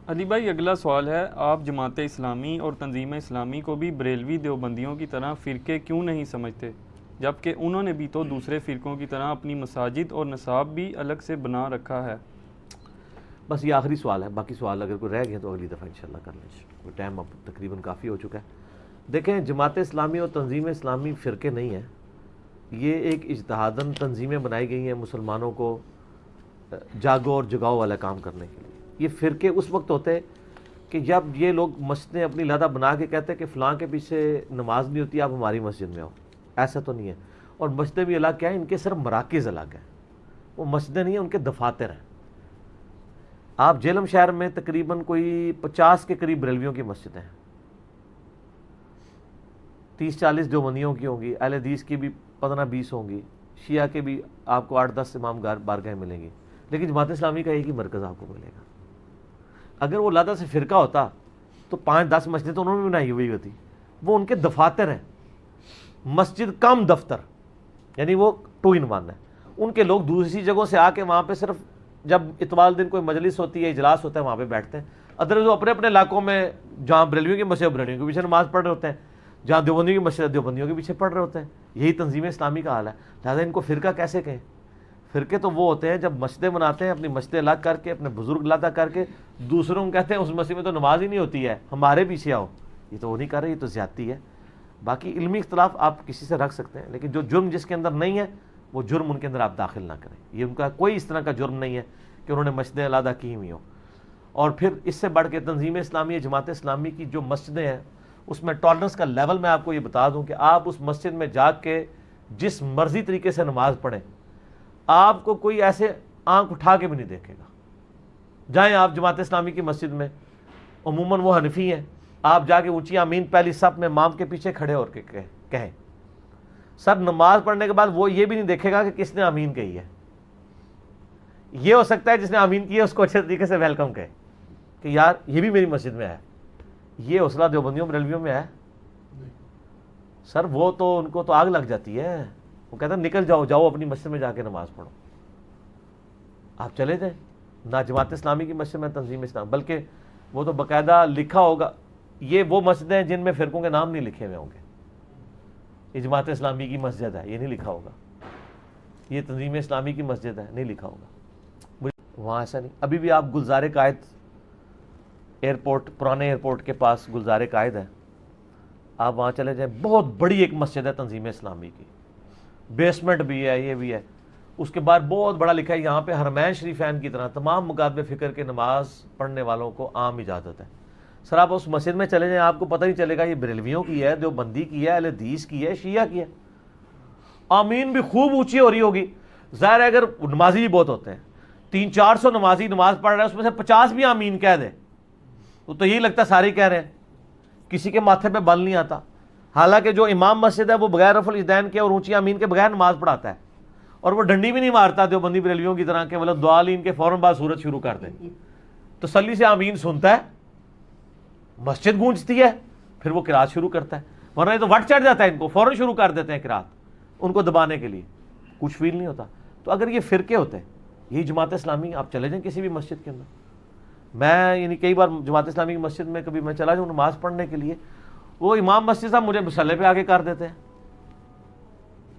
علی بھائی اگلا سوال ہے، آپ جماعت اسلامی اور تنظیم اسلامی کو بھی بریلوی دیوبندیوں کی طرح فرقے کیوں نہیں سمجھتے، جبکہ انہوں نے بھی تو دوسرے فرقوں کی طرح اپنی مساجد اور نصاب بھی الگ سے بنا رکھا ہے؟ بس یہ آخری سوال ہے، باقی سوال اگر کوئی رہ گئے تو اگلی دفعہ انشاءاللہ کر لیں، کوئی ٹائم اب تقریباً کافی ہو چکا ہے۔ دیکھیں، جماعت اسلامی اور تنظیم اسلامی فرقے نہیں ہیں، یہ ایک اجتہاداً تنظیمیں بنائی گئی ہیں مسلمانوں کو جاگو اور جگاؤ والا کام کرنے کے لیے۔ یہ فرقے اس وقت ہوتے ہیں کہ جب یہ لوگ مسجدیں اپنی علیحدہ بنا کے کہتے ہیں کہ فلاں کے پیچھے نماز نہیں ہوتی، آپ ہماری مسجد میں آؤ۔ ایسا تو نہیں ہے، اور مسجدیں بھی الگ کیا ہیں، ان کے صرف مراکز الگ ہیں، وہ مسجدیں نہیں ہیں، ان کے دفاتر ہیں۔ آپ جہلم شہر میں تقریباً کوئی 50 کے قریب بریلویوں کی مسجدیں ہیں، 30-40 دیوبندیوں کی ہوں گی، اہل حدیث کی بھی 15-20 ہوں گی، شیعہ کے بھی آپ کو 8-10 امام بارگاہیں ملیں گی، لیکن جماعت اسلامی کا ایک ہی مرکز آپ کو ملے گا۔ اگر وہ علیحدہ سے فرقہ ہوتا تو 5-10 مسجدیں تو انہوں نے بنائی ہوئی ہوتی، وہ ان کے دفاتر ہیں، مسجد کم دفتر، یعنی وہ 2 in 1 ہے۔ ان کے لوگ دوسری جگہوں سے آ کے وہاں پہ صرف جب اتوار دن کوئی مجلس ہوتی ہے، اجلاس ہوتا ہے، وہاں پہ بیٹھتے ہیں۔ ادروائز وہ اپنے اپنے علاقوں میں جہاں بریلویوں کی مسجد بریلویوں کے پیچھے نماز پڑھ رہے ہوتے ہیں، جہاں دیوبندیوں کی مسجد دیوبندیوں کے پیچھے پڑھ رہے ہوتے ہیں۔ یہی تنظیم اسلامی کا حال ہے، لہٰذا ان کو فرقہ کیسے کہیں؟ فرقے تو وہ ہوتے ہیں جب مسجدیں بناتے ہیں، اپنی مسجدیں الگ کر کے، اپنے بزرگ علیحدہ کر کے، دوسروں کو کہتے ہیں اس مسجد میں تو نماز ہی نہیں ہوتی ہے، ہمارے پیچھے آؤ۔ یہ تو وہ نہیں کر رہے، یہ تو زیادتی ہے۔ باقی علمی اختلاف آپ کسی سے رکھ سکتے ہیں، لیکن جو جرم جس کے اندر نہیں ہے وہ جرم ان کے اندر آپ داخل نہ کریں۔ یہ ان کا کوئی اس طرح کا جرم نہیں ہے کہ انہوں نے مسجدیں علیحدہ کی ہوئی ہوں۔ اور پھر اس سے بڑھ کے تنظیم اسلامی، جماعت اسلامی کی جو مسجدیں ہیں اس میں ٹالرنس کا لیول میں آپ کو یہ بتا دوں کہ آپ اس مسجد میں جا کے جس مرضی طریقے سے نماز پڑھیں، آپ کو کوئی ایسے آنکھ اٹھا کے بھی نہیں دیکھے گا۔ جائیں آپ جماعت اسلامی کی مسجد میں، عموماً وہ حنفی ہیں، آپ جا کے اونچی آمین پہلی صف میں امام کے پیچھے کھڑے ہو کے کہیں، سر نماز پڑھنے کے بعد وہ یہ بھی نہیں دیکھے گا کہ کس نے آمین کہی ہے۔ یہ ہو سکتا ہے جس نے آمین کی ہے اس کو اچھے طریقے سے ویلکم کہے کہ یار یہ بھی میری مسجد میں ہے۔ یہ حوصلہ دیوبندیوں بریلویوں میں ہے؟ سر وہ تو ان کو تو آگ لگ جاتی ہے، وہ کہتا ہے نکل جاؤ، جاؤ اپنی مسجد میں جا کے نماز پڑھو۔ آپ چلے جائیں، نہ جماعت اسلامی کی مسجد میں تنظیم اسلام، بلکہ وہ تو باقاعدہ لکھا ہوگا۔ یہ وہ مسجدیں ہیں جن میں فرقوں کے نام نہیں لکھے ہوئے ہوں گے، یہ جماعت اسلامی کی مسجد ہے، یہ نہیں لکھا ہوگا، یہ تنظیم اسلامی کی مسجد ہے، نہیں لکھا ہوگا۔ وہاں ایسا نہیں۔ ابھی بھی آپ گلزار قائد ایئرپورٹ، پرانے ایئرپورٹ کے پاس گلزار قائد ہے، آپ وہاں چلے جائیں، بہت بڑی ایک مسجد ہے تنظیم اسلامی کی، بیسمنٹ بھی ہے، یہ بھی ہے۔ اس کے بعد بہت بڑا لکھا ہے یہاں پہ حرمین شریفین کی طرح تمام مکاتب فکر کے نماز پڑھنے والوں کو عام اجازت ہے۔ سر آپ اس مسجد میں چلے جائیں، آپ کو پتہ نہیں چلے گا یہ بریلویوں کی ہے، دیوبندی کی ہے، اہل حدیث کی ہے، شیعہ کی ہے۔ آمین بھی خوب اونچی ہو رہی ہوگی، ظاہر ہے اگر نمازی بھی بہت ہوتے ہیں، 300-400 نمازی نماز پڑھ رہے ہیں، اس میں سے 50 بھی آمین کہہ دے تو یہی لگتا ہے سارے کہہ رہے ہیں، کسی کے ماتھے پہ بل نہیں آتا۔ حالانکہ جو امام مسجد ہے وہ بغیر رفع الاذین کے اور اونچی آمین کے بغیر نماز پڑھاتا ہے، اور وہ ڈنڈی بھی نہیں مارتا دیوبندی بریلویوں کی طرح کہ مطلب دعالین کے فوراً بعد سورت شروع کر دیں، تسلی سے آمین سنتا ہے، مسجد گونجتی ہے، پھر وہ قرات شروع کرتا ہے، ورنہ یہ تو وٹ چڑھ جاتا ہے، ان کو فوراً شروع کر دیتے ہیں قرات ان کو دبانے کے لیے، کچھ فیل نہیں ہوتا۔ تو اگر یہ فرقے ہوتے ہیں، یہی جماعت اسلامی، آپ چلے جائیں کسی بھی مسجد کے اندر، میں یعنی کئی بار جماعت اسلامی کی مسجد میں کبھی میں چلا جاؤں نماز پڑھنے کے لیے، وہ امام مسجد صاحب مجھے مصلی پہ آگے کر دیتے ہیں،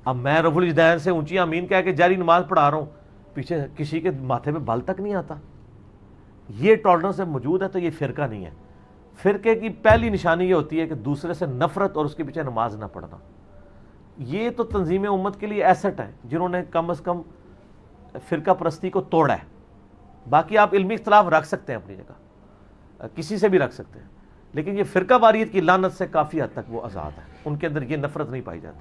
اب میں رفع الاذین سے اونچی آمین کہہ کے جاری نماز پڑھا رہا ہوں، پیچھے کسی کے ماتھے پہ بل تک نہیں آتا۔ یہ ٹالرنس موجود ہے تو یہ فرقہ نہیں ہے۔ فرقے کی پہلی نشانی یہ ہوتی ہے کہ دوسرے سے نفرت اور اس کے پیچھے نماز نہ پڑھنا۔ یہ تو تنظیم امت کے لیے ایسٹ ہے جنہوں نے کم از کم فرقہ پرستی کو توڑا ہے۔ باقی آپ علمی اختلاف رکھ سکتے ہیں اپنی جگہ، کسی سے بھی رکھ سکتے ہیں، لیکن یہ فرقہ واریت کی لعنت سے کافی حد تک وہ آزاد ہے، ان کے اندر یہ نفرت نہیں پائی جاتی۔